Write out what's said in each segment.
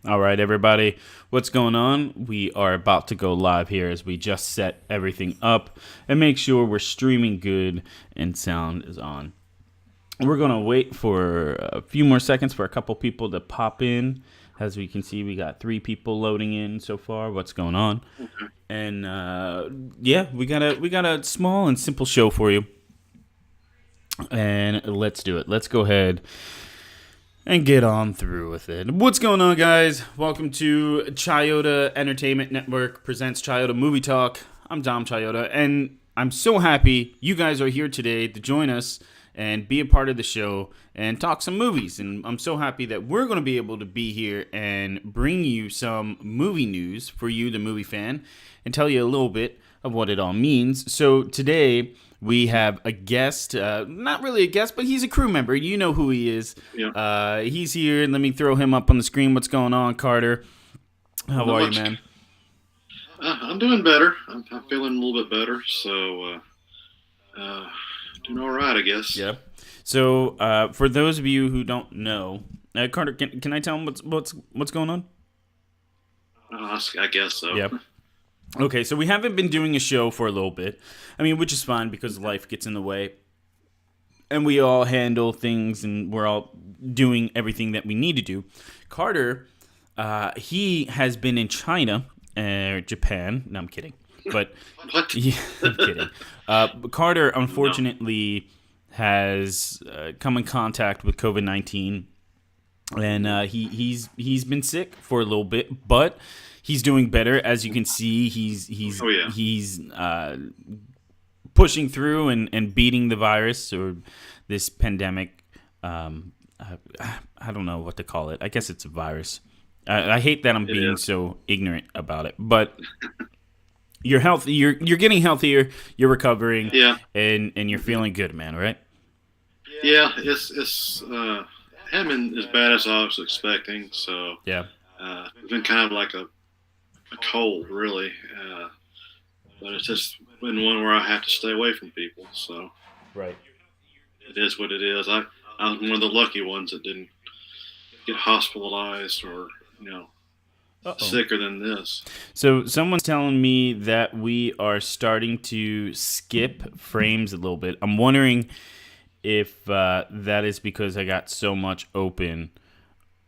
All right, everybody, what's going on? We are about to go live here as we just set everything up and make sure we're streaming good and sound is on. We're going to wait for a few more seconds for a couple people to pop in. As we can see, we got 3 people loading in so far. What's going on? Okay. And yeah, we got a small and simple show for you. And let's do it. Let's go ahead and get on through with it. What's going on, guys? Welcome to Chiodo Entertainment Network presents Chiodo Movie Talk. I'm Dom Chiodo, and I'm so happy you guys are here today to join us and be a part of the show and talk some movies. And I'm so happy that we're going to be able to be here and bring you some movie news for you, the movie fan, and tell you a little bit of what it all means. So today we have a guest, not really a guest, but he's a crew member. You know who he is. Yeah. He's here. Let me throw him up on the screen. What's going on, Carter? How Not are you, much. man? I'm doing better. I'm feeling a little bit better. So, doing all right, I guess. Yeah. So, for those of you who don't know, Carter, can I tell him what's going on? I guess so. Yep. Okay, so we haven't been doing a show for a little bit. I mean, which is fine because life gets in the way. And we all handle things and we're all doing everything that we need to do. Carter, he has been in China, Japan. No, I'm kidding. But, What? yeah, I'm kidding. Carter, unfortunately, has come in contact with COVID-19. And he's been sick for a little bit, but he's doing better. As you can see, Oh yeah. he's pushing through and beating the virus or this pandemic. I don't know what to call it. I guess it's a virus. I hate that I'm It being is. so ignorant about it, but you're healthy. You're getting healthier. You're recovering, Yeah. and you're feeling good, man. Right? Yeah. It's hadn't been as bad as I was expecting. So, Yeah. it's been kind of like a cold, really. But it's just been one where I have to stay away from people. So Right. it is what it is. I was one of the lucky ones that didn't get hospitalized or Uh-oh. sicker than this. So someone's telling me that we are starting to skip frames a little bit. I'm wondering if that is because I got so much open.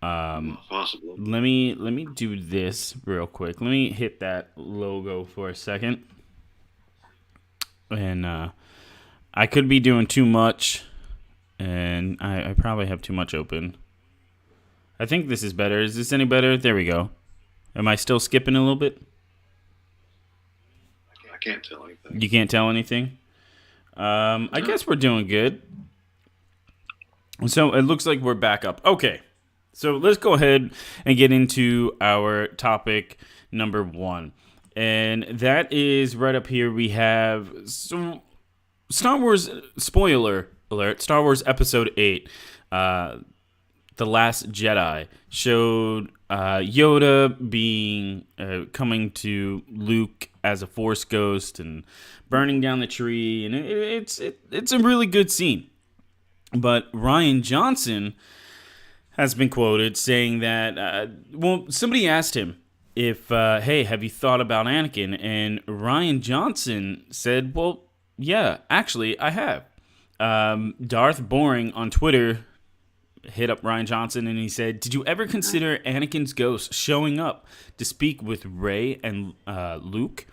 Possible. Let me do this real quick. Let me hit that logo for a second. And I could be doing too much, and I probably have too much open. I think this is better. Is this any better? There we go. Am I still skipping a little bit? I can't tell anything. You can't tell anything? I guess we're doing good. So it looks like we're back up. Okay. So let's go ahead and get into our topic number 1. And that is right up here. We have some Star Wars, spoiler alert, Star Wars Episode 8, The Last Jedi, showed Yoda being coming to Luke as a Force ghost and burning down the tree, and it's a really good scene. But Rian Johnson has been quoted saying that, somebody asked him if, hey, have you thought about Anakin? And Rian Johnson said, well, yeah, actually, I have. Darth Boring on Twitter hit up Rian Johnson and he said, did you ever consider Anakin's ghost showing up to speak with Rey and Luke?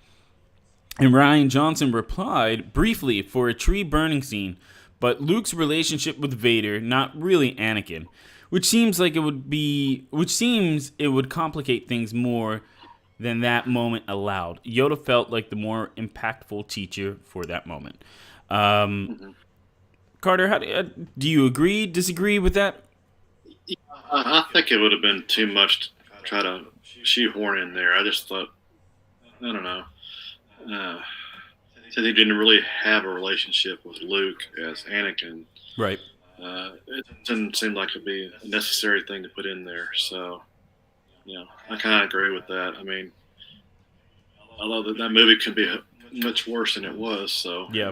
And Rian Johnson replied briefly for a tree burning scene, but Luke's relationship with Vader, not really Anakin, which seems it would complicate things more than that moment allowed. Yoda felt like the more impactful teacher for that moment. Carter, how do you agree, disagree with that? I think it would have been too much to try to shoehorn in there. I just thought, I don't know. Since he didn't really have a relationship with Luke as Anakin, Right. it didn't seem like it'd be a necessary thing to put in there. So, I kind of agree with that. I mean, although that movie could be much worse than it was. So, Yeah.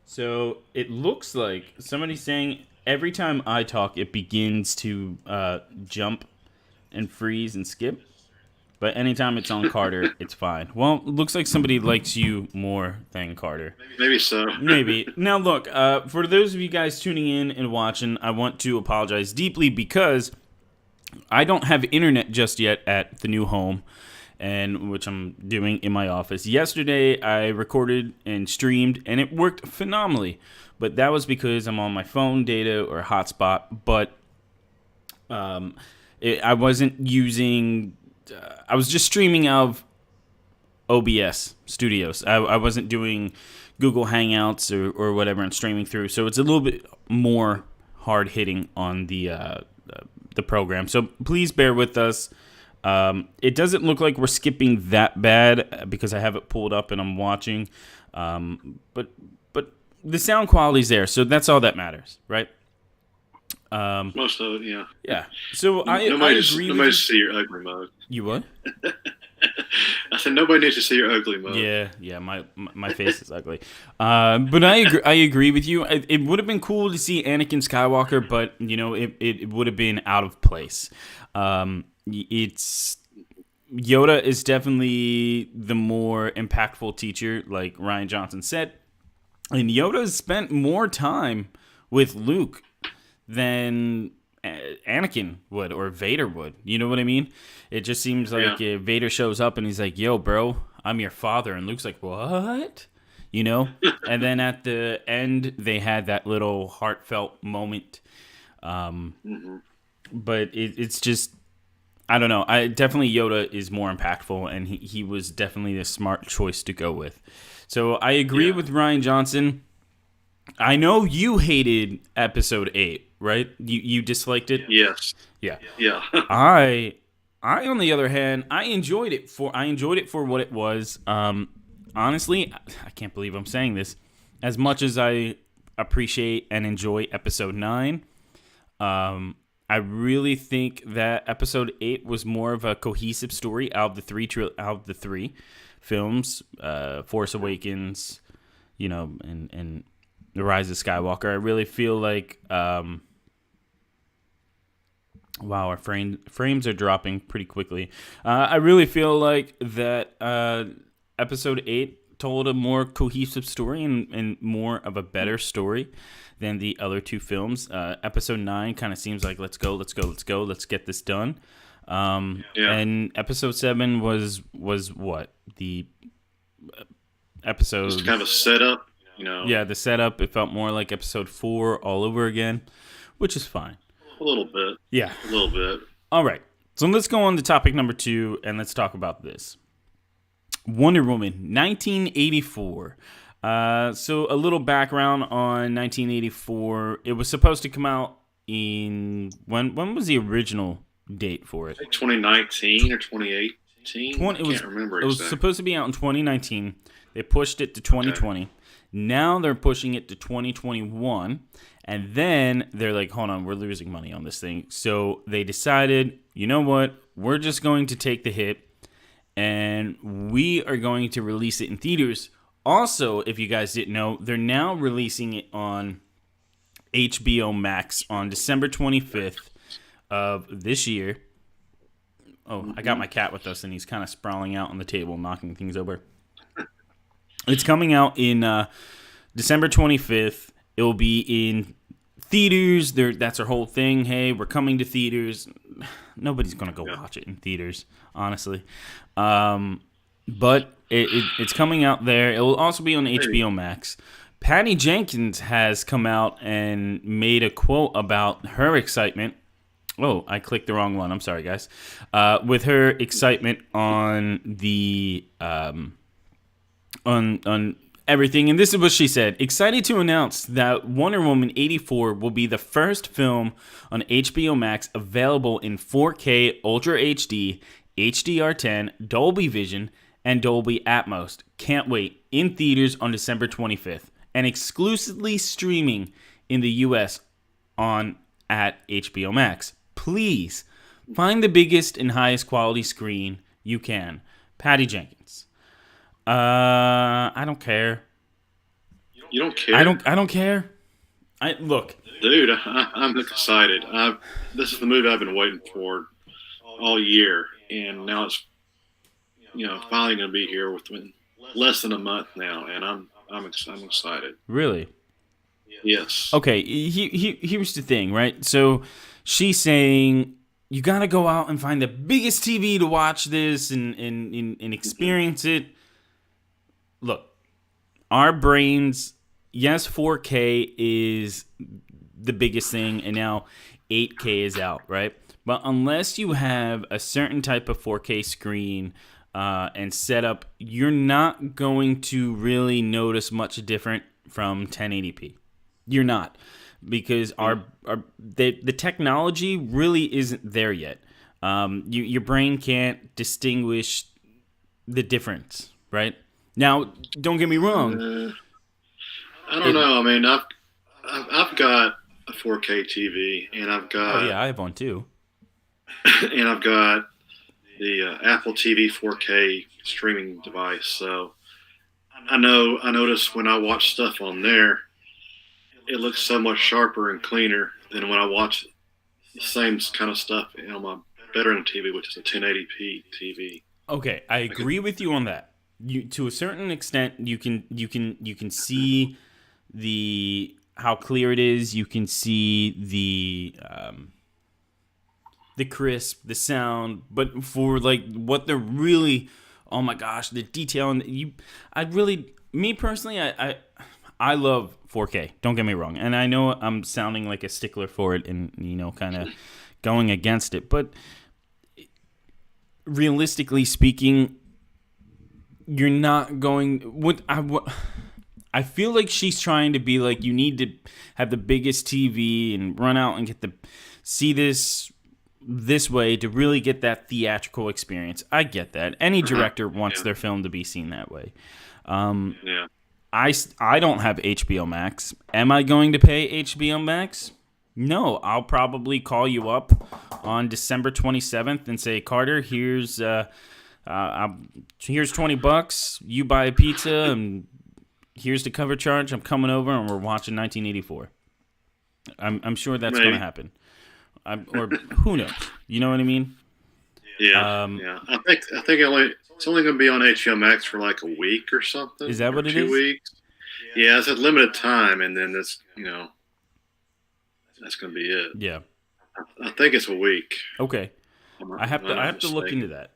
So it looks like somebody's saying every time I talk, it begins to jump and freeze and skip. But anytime it's on Carter, it's fine. Well, it looks like somebody likes you more than Carter. Maybe so. Maybe. Now, look, for those of you guys tuning in and watching, I want to apologize deeply because I don't have internet just yet at the new home, and which I'm doing in my office. Yesterday, I recorded and streamed, and it worked phenomenally. But that was because I'm on my phone data or hotspot. But I wasn't using. I was just streaming out of OBS Studios. I wasn't doing Google Hangouts or whatever and streaming through. So it's a little bit more hard hitting on the program. So please bear with us. It doesn't look like we're skipping that bad because I have it pulled up and I'm watching. But the sound quality's there, so that's all that matters, right? Most of it, yeah. Yeah. So I agree. Nobody to see your ugly mug. You what? I said nobody needs to see your ugly mug. Yeah. My face is ugly. But I agree with you. It would have been cool to see Anakin Skywalker, but it would have been out of place. It's Yoda is definitely the more impactful teacher, like Rian Johnson said, and Yoda spent more time with Luke than Anakin would or Vader would. You know what I mean? It just seems like Vader shows up and he's like, "Yo, bro, I'm your father," and Luke's like, "What?" And then at the end, they had that little heartfelt moment. But it's just, I don't know. Definitely Yoda is more impactful, and he was definitely the smart choice to go with. So I agree with Rian Johnson. I know you hated episode 8, right? You disliked it? Yes. Yeah. Yeah. I on the other hand, I enjoyed it for what it was. Honestly, I can't believe I'm saying this. As much as I appreciate and enjoy episode 9, I really think that episode 8 was more of a cohesive story out of the three films, Force Awakens, and The Rise of Skywalker. I really feel like, wow, our frames are dropping pretty quickly. I really feel like that episode 8 told a more cohesive story and more of a better story than the other two films. Episode 9 kind of seems like let's go, let's get this done. And episode 7 was what? The episode... Just kind of a setup, Yeah, the setup. It felt more like episode 4 all over again, which is fine. A little bit. Yeah. A little bit. All right. So let's go on to topic number 2, and let's talk about this. Wonder Woman, 1984. So a little background on 1984. It was supposed to come out in... When was the original date for it? 2019 or 2018? I can't remember exactly. It was supposed to be out in 2019. They pushed it to 2020. Okay. Now they're pushing it to 2021. And then they're like, hold on, we're losing money on this thing. So they decided, you know what? We're just going to take the hit. And we are going to release it in theaters. Also, if you guys didn't know, they're now releasing it on HBO Max on December 25th of this year. Oh, I got my cat with us, and he's kind of sprawling out on the table, knocking things over. It's coming out in December 25th. It will be in theaters. That's our whole thing. Hey, we're coming to theaters. Nobody's going to go watch it in theaters, honestly. But it's coming out there. It will also be on HBO Max. Patty Jenkins has come out and made a quote about her excitement. Oh, I clicked the wrong one. I'm sorry, guys. With her excitement on the on everything, and this is what she said: excited to announce that Wonder Woman 84 will be the first film on HBO Max available in 4K Ultra HD, HDR10, Dolby Vision, and Dolby Atmos. Can't wait. In theaters on December 25th, and exclusively streaming in the US at HBO Max. Please find the biggest and highest quality screen you can. Patty Jenkins. I don't care. You don't care? I don't care. Look, dude. I'm excited. This is the movie I've been waiting for all year, and now it's finally going to be here within less than a month now, and I'm excited. Really? Yes. Okay, here's the thing, right? So she's saying you got to go out and find the biggest TV to watch this and experience it. Look, our brains, yes, 4K is the biggest thing, and now 8K is out, right? But unless you have a certain type of 4K screen and setup, you're not going to really notice much different from 1080p. You're not, because the technology really isn't there yet. Your brain can't distinguish the difference, right? Now, don't get me wrong. I don't know. I mean, I've got a 4K TV, and I've got I have one too. and I've got the Apple TV 4K streaming device. So I notice when I watch stuff on there, it looks so much sharper and cleaner than when I watch the same kind of stuff on my veteran TV, which is a 1080p TV. Okay, I agree with you on that. You, to a certain extent, you can see how clear it is. You can see the crisp, the sound, but for like what they're really, oh my gosh, the detail and me personally, I love 4K. Don't get me wrong, and I know I'm sounding like a stickler for it, and kind of going against it, but realistically speaking, you're not going. I feel like she's trying to be like, you need to have the biggest TV and run out and see this way to really get that theatrical experience. I get that. Any director wants their film to be seen that way. Yeah. I don't have HBO Max. Am I going to pay HBO Max? No. I'll probably call you up on December 27th and say, Carter, here's $20. You buy a pizza, and here's the cover charge. I'm coming over, and we're watching 1984. I'm sure that's going to happen. Or who knows? You know what I mean? Yeah. Yeah. I think it's only going to be on HBO Max for like a week or something. Is that what it is? 2 weeks. Yeah, it's a limited time, and then that's going to be it. Yeah. I think it's a week. Okay. I have to look into that.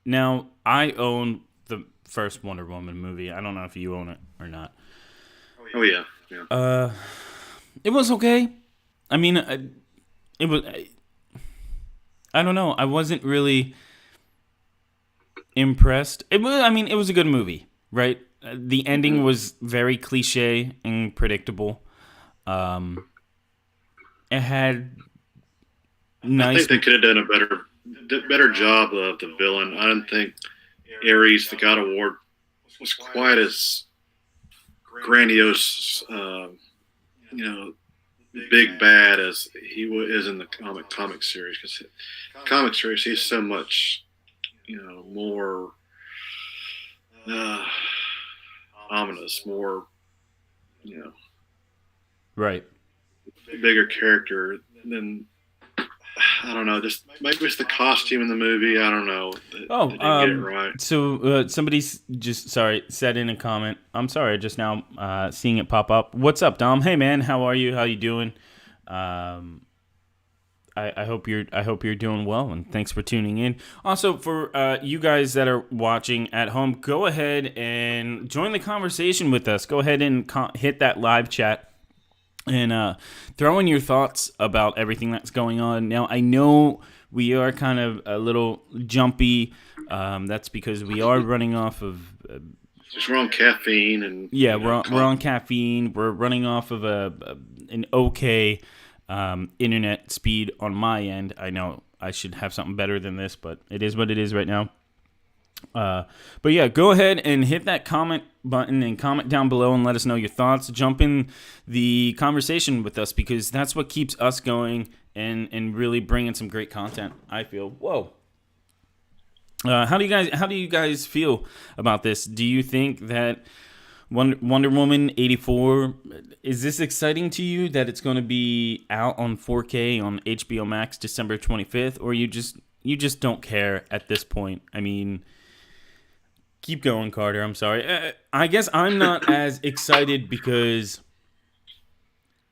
Now, I own the first Wonder Woman movie. I don't know if you own it or not. Oh yeah. Yeah. It was okay. I mean, it was. I don't know. I wasn't really impressed. It was a good movie, right? The ending was very cliche and predictable. It had nice. I think they could have done a better job of the villain. I didn't think Ares, the God of War, was quite as grandiose, big bad as he is in the comic series. Because comic series, he's so much, more ominous, more, right, bigger character than. I don't know. Just maybe it's the costume in the movie. I don't know. They didn't get it right. So somebody's just said in a comment. I'm sorry, just now seeing it pop up. What's up, Dom? Hey man, how are you? How you doing? I hope you're doing well, and thanks for tuning in. Also, for you guys that are watching at home, go ahead and join the conversation with us. Go ahead and hit that live chat. And throw in your thoughts about everything that's going on. Now, I know we are kind of a little jumpy. That's because we are running off of... Just we're on caffeine. And yeah, we're on caffeine. We're running off of an okay internet speed on my end. I know I should have something better than this, but it is what it is right now. But yeah, go ahead and hit that comment button and comment down below and let us know your thoughts. Jump in the conversation with us, because that's what keeps us going and really bringing some great content, I feel. Whoa. How do you guys feel about this? Do you think that Wonder Woman 84. Is this exciting to you that it's going to be out on 4K on HBO Max December 25th, or you just don't care at this point? I mean, keep going, Carter. I'm sorry. I guess I'm not as excited because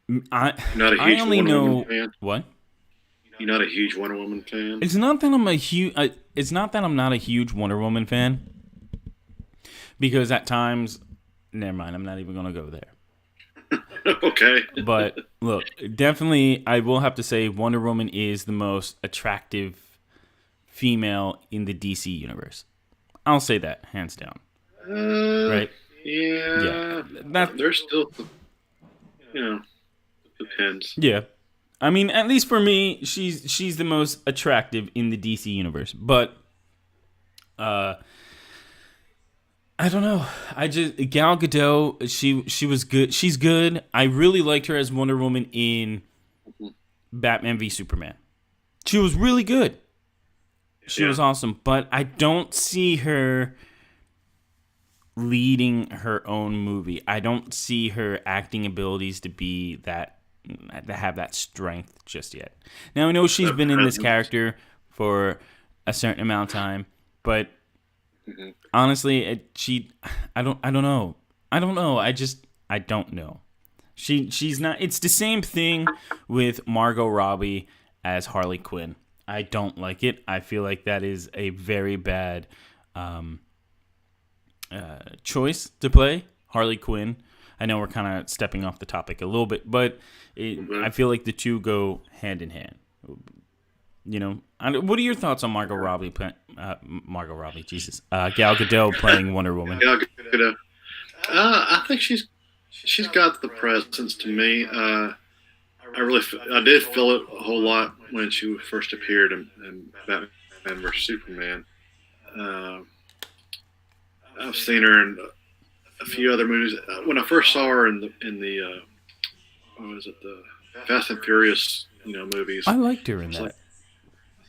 You're not a huge only Wonder know Woman fan? what. You're not a huge Wonder Woman fan? It's not that I'm a huge. It's not that I'm not a huge Wonder Woman fan. Because at times, never mind. I'm not even gonna go there. Okay. But look, definitely, I will have to say Wonder Woman is the most attractive female in the DC universe. I'll say that hands down. Right? Yeah. There's still, depends. Yeah. I mean, at least for me, she's the most attractive in the DC universe. But I don't know. Gal Gadot, she was good. She's good. I really liked her as Wonder Woman in Batman v Superman. She was really good. She was awesome, but I don't see her leading her own movie. I don't see her acting abilities to have that strength just yet. Now I know she's been in this character for a certain amount of time, but honestly, I don't know. I don't know. I don't know. She's not. It's the same thing with Margot Robbie as Harley Quinn. I don't like it. I feel like that is a very bad choice to play Harley Quinn. I know we're kind of stepping off the topic a little bit, but I feel like the two go hand in hand. You know, what are your thoughts on Margot Robbie? Jesus, Gal Gadot playing Wonder Woman. Gal Gadot. I think she's got the presence to me. I did feel it a whole lot when she first appeared in Batman vs Superman. I've seen her in a few other movies. When I first saw her in the what was it, the Fast and Furious movies. I liked her in that.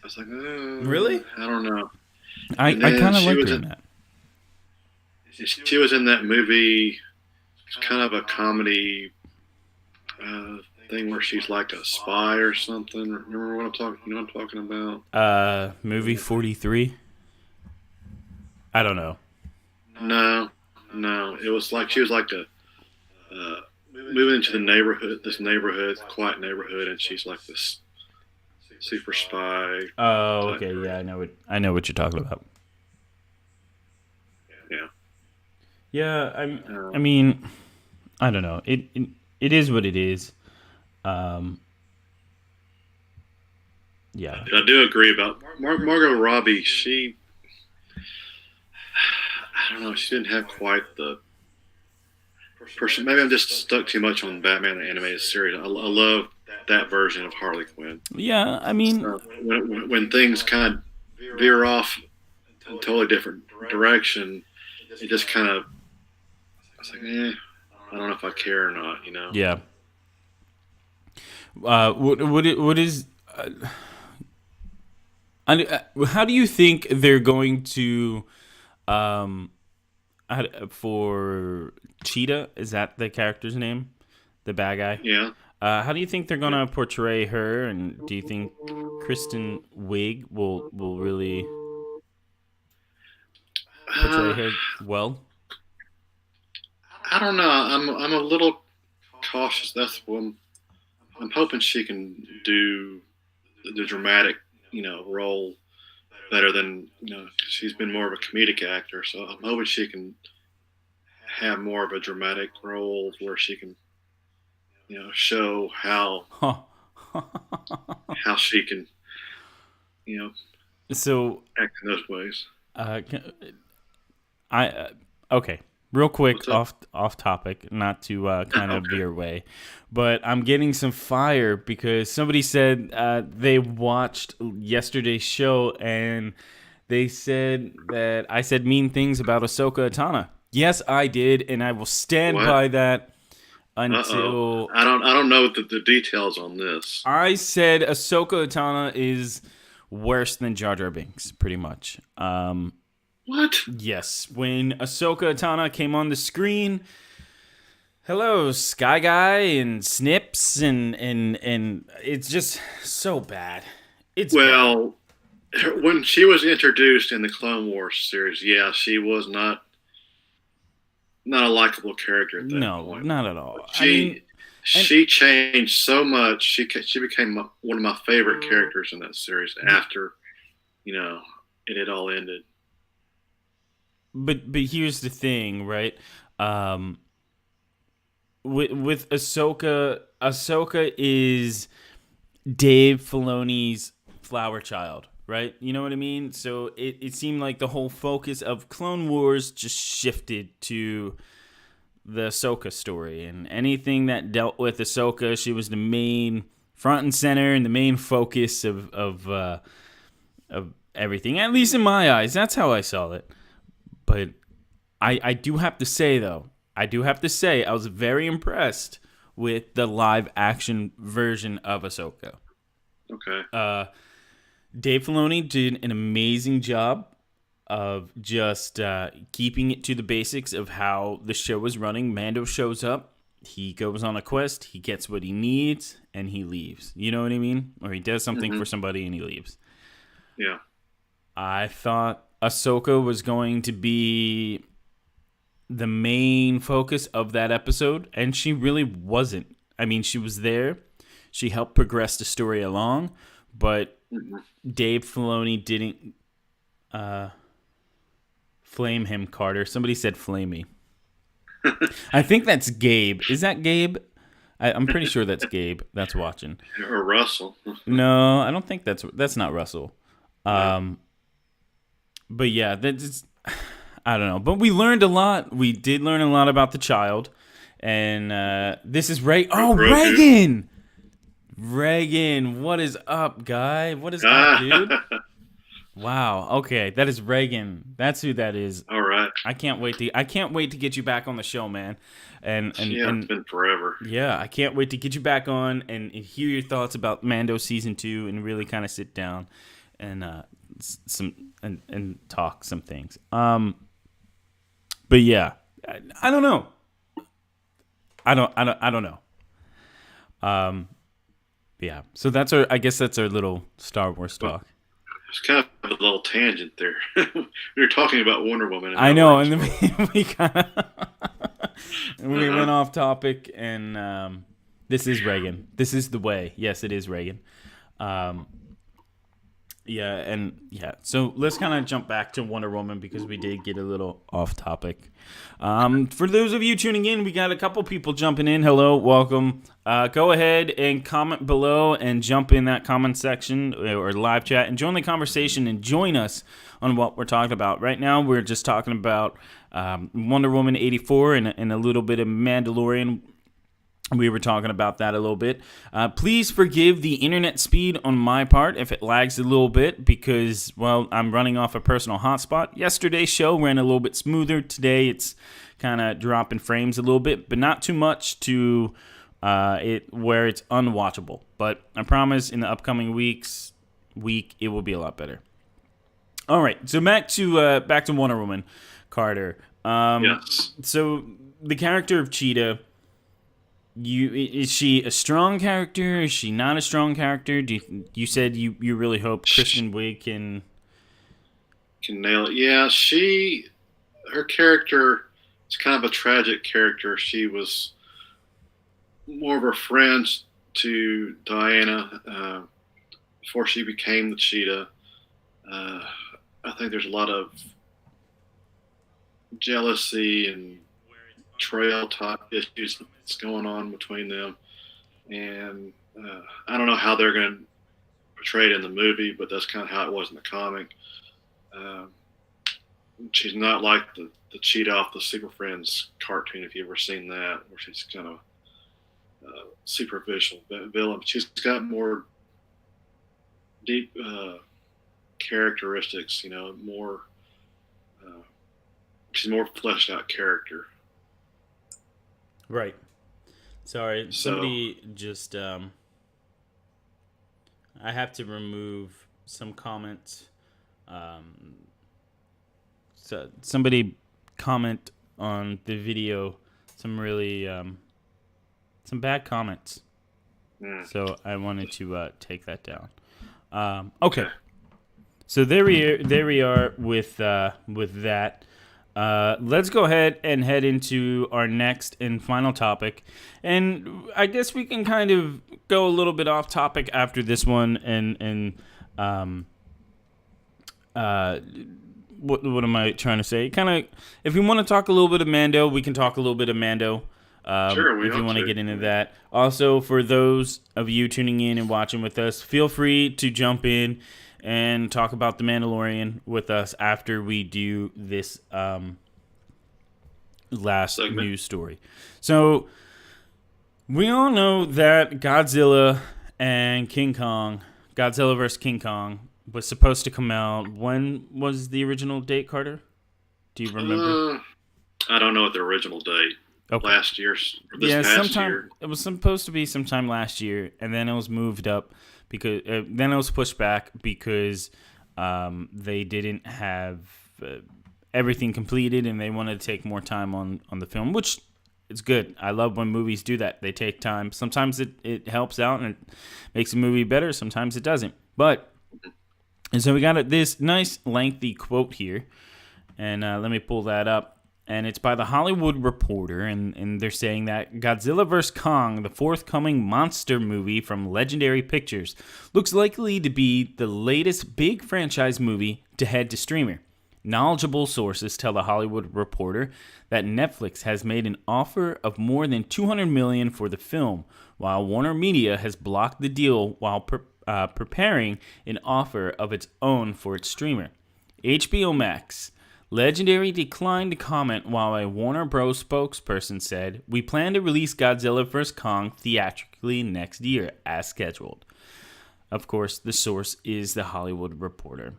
I was like, oh, really? I don't know. I kind of liked her in that. She was in that movie. It's kind of a comedy thing where she's like a spy or something. Remember what I'm talking? You know what I'm talking about? Movie 43. I don't know. No. It was like she was like moving into this quiet neighborhood, and she's like this super spy. Oh, okay, yeah, I know what you're talking about. Yeah. Yeah, I mean, I don't know. It is what it is. Yeah. I do agree about Margot Robbie. I don't know. She didn't have quite the person. Maybe I'm just stuck too much on Batman the animated series. I love that version of Harley Quinn. Yeah, I mean, when things kind of veer off a totally different direction, it just kind of. I was like, I don't know if I care or not. Yeah. What is? How do you think they're going to? For Cheetah, is that the character's name? The bad guy? Yeah. How do you think they're going to portray her, and do you think Kristen Wiig will really portray her well? I don't know. I'm a little cautious. That's what I'm hoping she can do the dramatic, role better than she's been more of a comedic actor. So I'm hoping she can have more of a dramatic role where she can, show how she can, so act in those ways. Okay. Real quick, off topic, not to kind of veer away, but I'm getting some fire because somebody said they watched yesterday's show and they said that I said mean things about Ahsoka Tano. Yes, I did, and I will stand by that until I don't know the details on this. I said Ahsoka Tano is worse than Jar Jar Binks, pretty much. What? Yes, when Ahsoka Tano came on the screen, hello, Sky Guy and Snips, and it's just so bad. It's bad. Well, when she was introduced in the Clone Wars series, yeah, she was not a likable character at that No, point. not at But all. I mean, she and she changed so much. She became one of my favorite characters in that series after you know it had all ended. but here's the thing, right? Um, with Ahsoka is Dave Filoni's flower child, right? You know what I mean? So it seemed like the whole focus of Clone Wars just shifted to the Ahsoka story, and anything that dealt with Ahsoka, she was the main front and center and the main focus of everything. At least in my eyes, that's how I saw it. But I do have to say though, I was very impressed with the live action version of Ahsoka. Okay. Dave Filoni did an amazing job of just keeping it to the basics of how the show was running. Mando shows up, he goes on a quest, he gets what he needs, and he leaves. You know what I mean? Or he does something Hmm. for somebody and he leaves. Yeah. I thought Ahsoka was going to be the main focus of that episode, and she really wasn't. I mean, she was there, she helped progress the story along, but Hmm. Dave Filoni didn't flame him, Carter. Somebody said flame me. I think that's Gabe. Is that Gabe? I'm pretty sure that's Gabe that's watching. Or Russell. No, I don't think that's not Russell. No. But yeah, that's I don't know. But we learned a lot. We did learn a lot about the child, and this is Ray. Oh, Grogu. Reagan. Reagan, what is up, guy? What is up, dude? Ah. Wow. Okay, that is Reagan. That's who that is. All right. I can't wait to get you back on the show, man. Yeah, it's And been forever. yeah, I can't wait to get you back on and hear your thoughts about Mando season 2 and really kind of sit down and and talk some things. But yeah, I don't know. I don't know. Yeah. So I guess that's our little Star Wars Well, talk. it's kind of a little tangent there. We were talking about Wonder Woman, and I now know, we're and into then we kind of we uh-huh. went off topic, and this is Reagan. This is the way. Yes, it is Reagan. Um, yeah, and yeah. So let's kind of jump back to Wonder Woman because we did get a little off topic. For those of you tuning in, we got a couple people jumping in. Hello, welcome. Go ahead and comment below and jump in that comment section or live chat and join the conversation and join us on what we're talking about. Right now, we're just talking about Wonder Woman 84 and a little bit of Mandalorian. We were talking about that a little bit. Please forgive the internet speed on my part if it lags a little bit because, well, I'm running off a personal hotspot. Yesterday's show ran a little bit smoother. Today it's kind of dropping frames a little bit, but not too much to it where it's unwatchable. But I promise in the upcoming week it will be a lot better. All right, so back to Wonder Woman, Carter. Yes. So the character of Cheetah. Is she a strong character? Is she not a strong character? You said you really hope Kristen Wiig Can nail it. Yeah, her character is kind of a tragic character. She was more of a friend to Diana before she became the cheetah. Uh, I think there's a lot of jealousy and betrayal type issues that's going on between them, and I don't know how they're going to portray it in the movie, but that's kind of how it was in the comic. Um, she's not like the cheetah off the Super Friends cartoon, if you've ever seen that, where she's kind of superficial villain. She's got more deep characteristics, more. Uh, she's more fleshed out character. Right. Sorry, So somebody just I have to remove some comments. So somebody comment on the video some really some bad comments. So I wanted to take that down. Okay. So there we are with that. Let's go ahead and head into our next and final topic, and I guess we can kind of go a little bit off topic after this one. And what am I trying to say? Kind of, if we want to talk a little bit of Mando, we can talk a little bit of Mando. Sure, if you want to get into that. Also, for those of you tuning in and watching with us, feel free to jump in and talk about The Mandalorian with us after we do this last news story. So, we all know that Godzilla and King Kong, Godzilla vs. King Kong, was supposed to come out. When was the original date, Carter? Do you remember? I don't know what the original date. Okay. Last year, or this past year. It was supposed to be sometime last year, and then it was moved up because then it was pushed back because they didn't have everything completed, and they wanted to take more time on the film, which is good. I love when movies do that. They take time. Sometimes it helps out and it makes a movie better. Sometimes it doesn't. And so we got this nice lengthy quote here, and let me pull that up. And it's by The Hollywood Reporter, and they're saying that Godzilla vs. Kong, the forthcoming monster movie from Legendary Pictures, looks likely to be the latest big franchise movie to head to streamer. Knowledgeable sources tell The Hollywood Reporter that Netflix has made an offer of more than $200 million for the film, while Warner Media has blocked the deal while preparing an offer of its own for its streamer. HBO Max. Legendary declined to comment while a Warner Bros. Spokesperson said, "We plan to release Godzilla vs. Kong theatrically next year, as scheduled." Of course, the source is The Hollywood Reporter.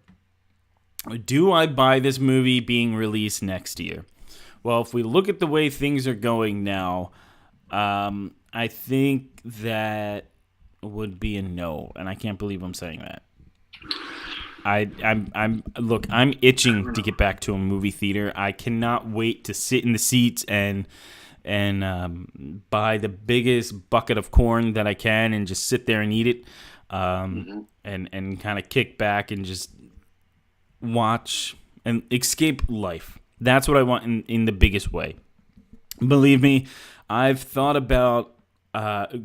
Do I buy this movie being released next year? Well, if we look at the way things are going now, I think that would be a no, and I can't believe I'm saying that. I'm itching to get back to a movie theater. I cannot wait to sit in the seats and buy the biggest bucket of corn that I can and just sit there and eat it, and kind of kick back and just watch and escape life. That's what I want in the biggest way. Believe me, I've thought about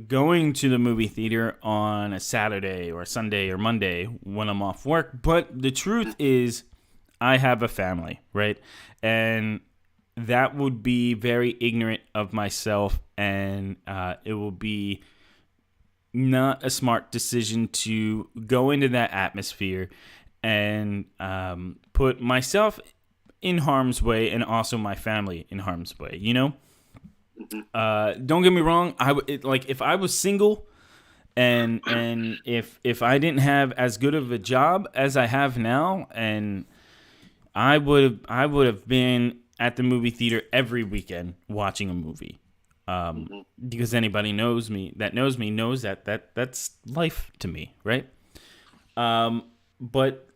going to the movie theater on a Saturday or a Sunday or Monday when I'm off work. But the truth is, I have a family, right? And that would be very ignorant of myself, and it will be not a smart decision to go into that atmosphere and put myself in harm's way and also my family in harm's way, you know? Don't get me wrong. If I was single, and if I didn't have as good of a job as I have now, and I would have been at the movie theater every weekend watching a movie. Because anybody knows me knows that that's life to me, right? But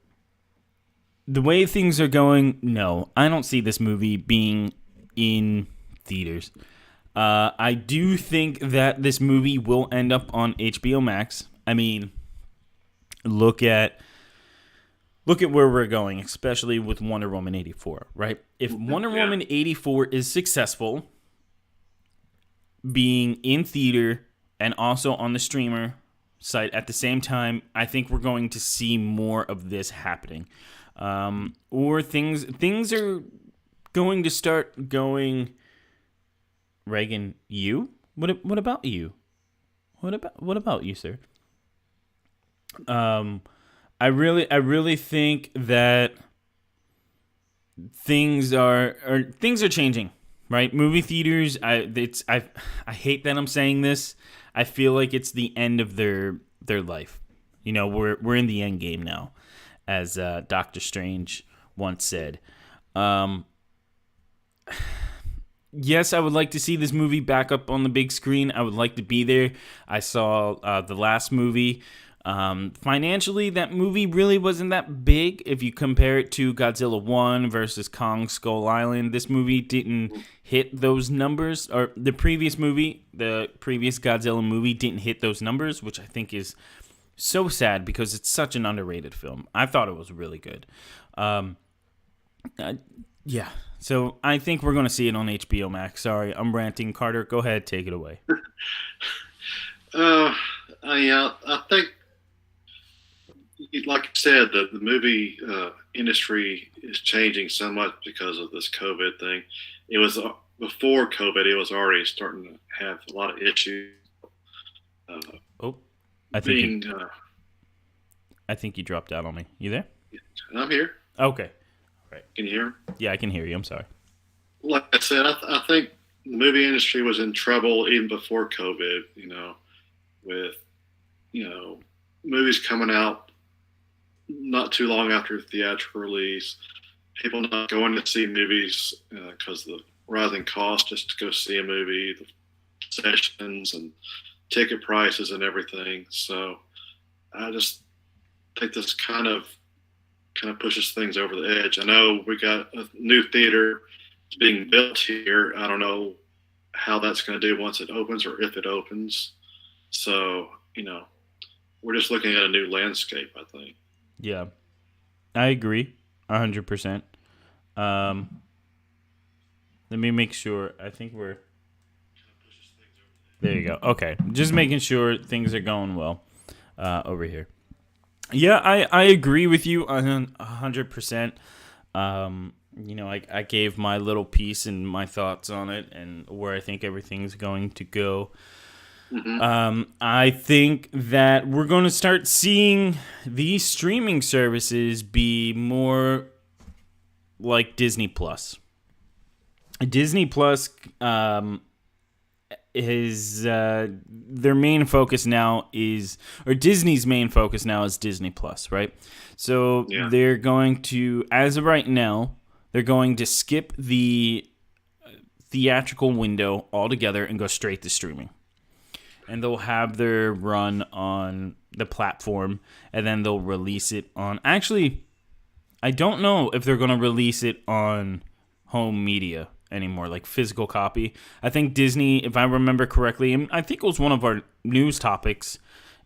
the way things are going, no, I don't see this movie being in theaters. I do think that this movie will end up on HBO Max. I mean, look at where we're going, especially with Wonder Woman 84, right? If Wonder Woman 84 is successful, being in theater and also on the streamer site at the same time, I think we're going to see more of this happening. Or things are going to start going. Reagan, you? What about you? What about you, sir? I really think that things are changing, right? Movie theaters, I hate that I'm saying this. I feel like it's the end of their life. You know, we're in the end game now, as Doctor Strange once said. Yes, I would like to see this movie back up on the big screen. I would like to be there. I saw the last movie Financially, that movie really wasn't that big. If you compare it to Godzilla 1 versus Kong Skull Island, this movie didn't hit those numbers. Or the previous Godzilla movie didn't hit those numbers, which I think is so sad because it's such an underrated film. I thought it was really good. Yeah, so I think we're going to see it on HBO Max. Sorry, I'm ranting. Carter, go ahead, take it away. I think, like you said, the movie industry is changing so much because of this COVID thing. It was before COVID; it was already starting to have a lot of issues. I think I think you dropped out on me. You there? I'm here. Okay. Right. Can you hear me? Yeah, I can hear you. I'm sorry. Like I said, I think the movie industry was in trouble even before COVID. With movies coming out not too long after theatrical release, people not going to see movies because of the rising cost just to go see a movie, the sessions and ticket prices and everything. So I just think this kind of pushes things over the edge. I know we got a new theater being built here. I don't know how that's going to do once it opens or if it opens. So, we're just looking at a new landscape, I think. Yeah, I agree 100%. Let me make sure. I think we're... There you go. Okay, just making sure things are going well over here. Yeah, I agree with you 100%. I gave my little piece and my thoughts on it and where I think everything's going to go. Mm-hmm. I think that we're going to start seeing these streaming services be more like Disney Plus. Disney Plus is their main focus now is, or Disney's main focus now is Disney Plus, right? So they're going to, as of right now, they're going to skip the theatrical window altogether and go straight to streaming. And they'll have their run on the platform, and then they'll release it on... Actually, I don't know if they're going to release it on home media anymore, like physical copy. I think Disney, if I remember correctly, and I think it was one of our news topics.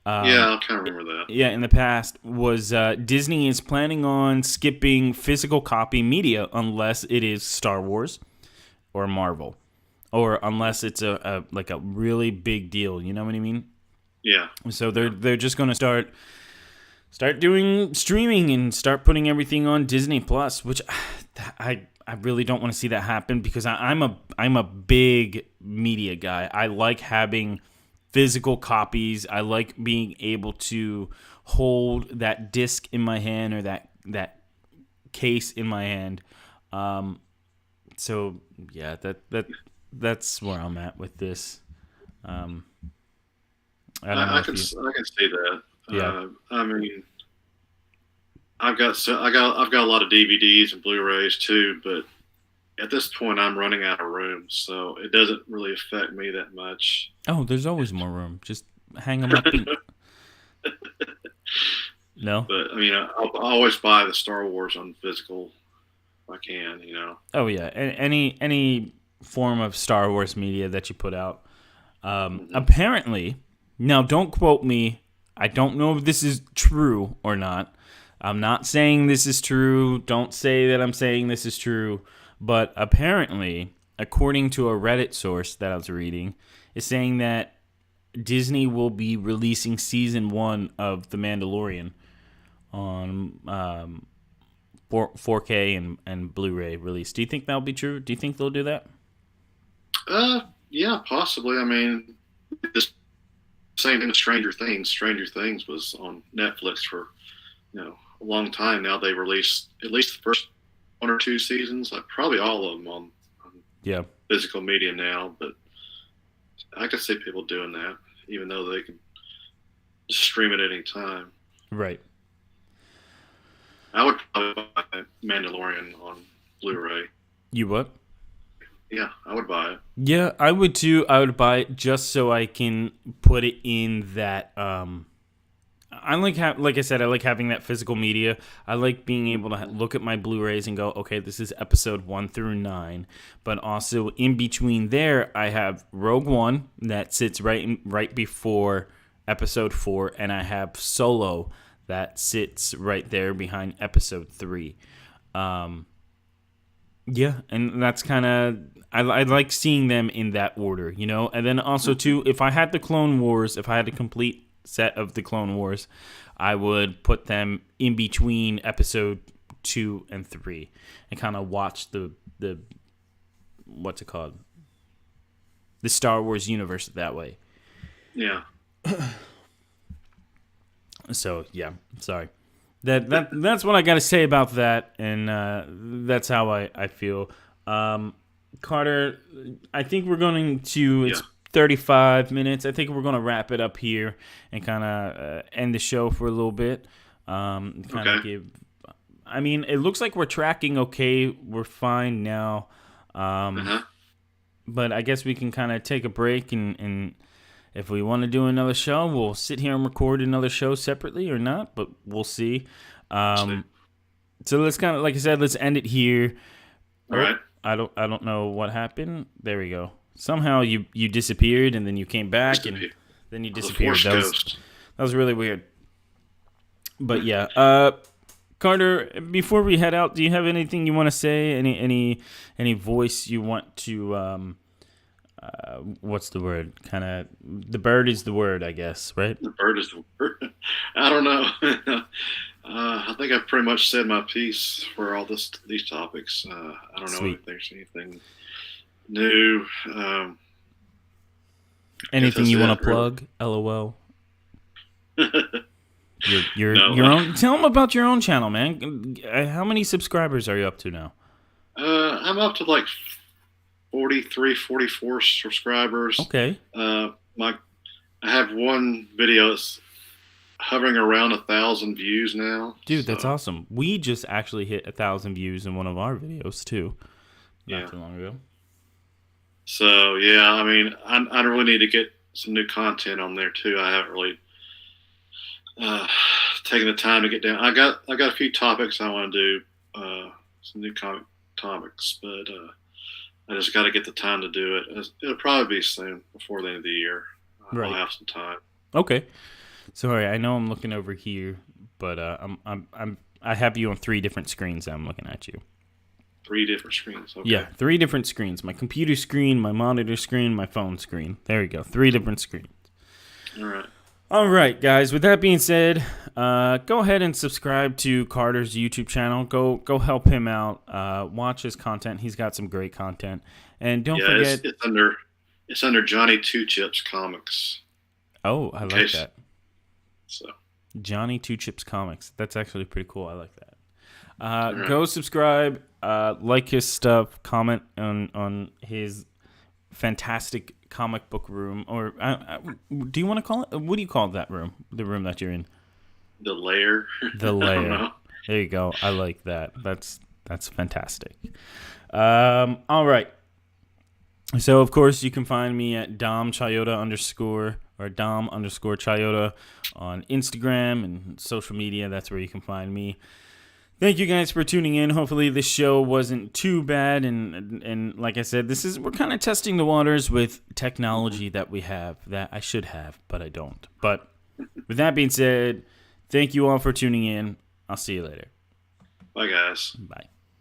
I kind of remember that. Yeah, in the past, was Disney is planning on skipping physical copy media unless it is Star Wars or Marvel. Or unless it's a really big deal, you know what I mean? Yeah. So they're just going to start doing streaming and start putting everything on Disney Plus, which I really don't want to see that happen because I'm a big media guy. I like having physical copies. I like being able to hold that disc in my hand or that case in my hand. So yeah, that's where I'm at with this. I can see that. Yeah. I mean, I've got a lot of DVDs and Blu-rays too, but at this point, I'm running out of room, so it doesn't really affect me that much. Oh, there's always more room. Just hang them up. No. But I mean, I'll always buy the Star Wars on physical if I can. Oh yeah, any form of Star Wars media that you put out. Apparently, now don't quote me. I don't know if this is true or not. I'm not saying this is true. Don't say that I'm saying this is true. But apparently, according to a Reddit source that I was reading, is saying that Disney will be releasing season 1 of The Mandalorian on 4K and Blu-ray release. Do you think that'll be true? Do you think they'll do that? Yeah, possibly. I mean, the same thing with Stranger Things. Stranger Things was on Netflix for a long time now. They released at least the first 1 or 2 seasons, like probably all of them on physical media now. But I could see people doing that, even though they can stream it any time. Right. I would probably buy Mandalorian on Blu-ray. You what? Yeah, I would buy it. Yeah, I would too. I would buy it just so I can put it in that. I like I said, I like having that physical media. I like being able to look at my Blu-rays and go, okay, this is episode 1 through 9. But also in between there, I have Rogue One that sits right before episode 4, and I have Solo that sits right there behind episode 3. Yeah, and that's kind of I like seeing them in that order, you know. And then also too, if I had the Clone Wars, if I had a complete set of the Clone Wars, I would put them in between episode 2 and 3 and kind of watch the what's it called, the Star Wars universe that way. Yeah. So yeah, sorry. That's what I got to say about that, and that's how I feel. Carter, I think we're going to, it's 35 minutes. I think we're going to wrap it up here and kind of end the show for a little bit. Kind of give, I mean, it looks like we're tracking okay. We're fine now. But I guess we can kind of take a break, and if we want to do another show, we'll sit here and record another show separately or not, but we'll see. So let's kind of, like I said, let's end it here. All right. I don't know what happened. There we go. Somehow you disappeared and then you came back and then you disappeared. That was really weird. But yeah, Carter, before we head out, do you have anything you want to say? Any voice you want to what's the word? Kind of, the bird is the word, I guess, right? The bird is the word. I don't know. I think I've pretty much said my piece for all these topics. I don't know if there's anything new. Anything you want to plug? LOL. Your own. Tell them about your own channel, man. How many subscribers are you up to now? I'm up to like 43, 44 subscribers. Okay. I have one video that's hovering around 1,000 views now. Dude, that's awesome. We just actually hit 1,000 views in one of our videos too, not too long ago. So yeah, I mean, I really need to get some new content on there too. I haven't really taken the time to get down. I got a few topics I want to do, some new topics, but I just got to get the time to do it. It'll probably be soon, before the end of the year. I'll have some time. Okay. Sorry, I know I'm looking over here, but I have you on 3 different screens. I'm looking at you. 3 different screens. Okay. Yeah, 3 different screens. My computer screen, my monitor screen, my phone screen. There you go. 3 different screens. All right. All right, guys. With that being said, go ahead and subscribe to Carter's YouTube channel. Go help him out. Watch his content. He's got some great content. And don't forget, it's under Johnny Two Chips Comics. Oh, I like that. So Johnny Two Chips Comics. That's actually pretty cool. I like that. Go subscribe, like his stuff, comment on his fantastic comic book room, or do you want to call it? What do you call that room? The room that you're in? The lair. The lair. There you go. I like that. That's fantastic. All right. So of course you can find me at Chiodo_ or Dom_Chiodo on Instagram and social media. That's where you can find me. Thank you guys for tuning in. Hopefully this show wasn't too bad, and like I said, we're kind of testing the waters with technology that we have that I should have, but I don't. But with that being said, thank you all for tuning in. I'll see you later. Bye, guys. Bye.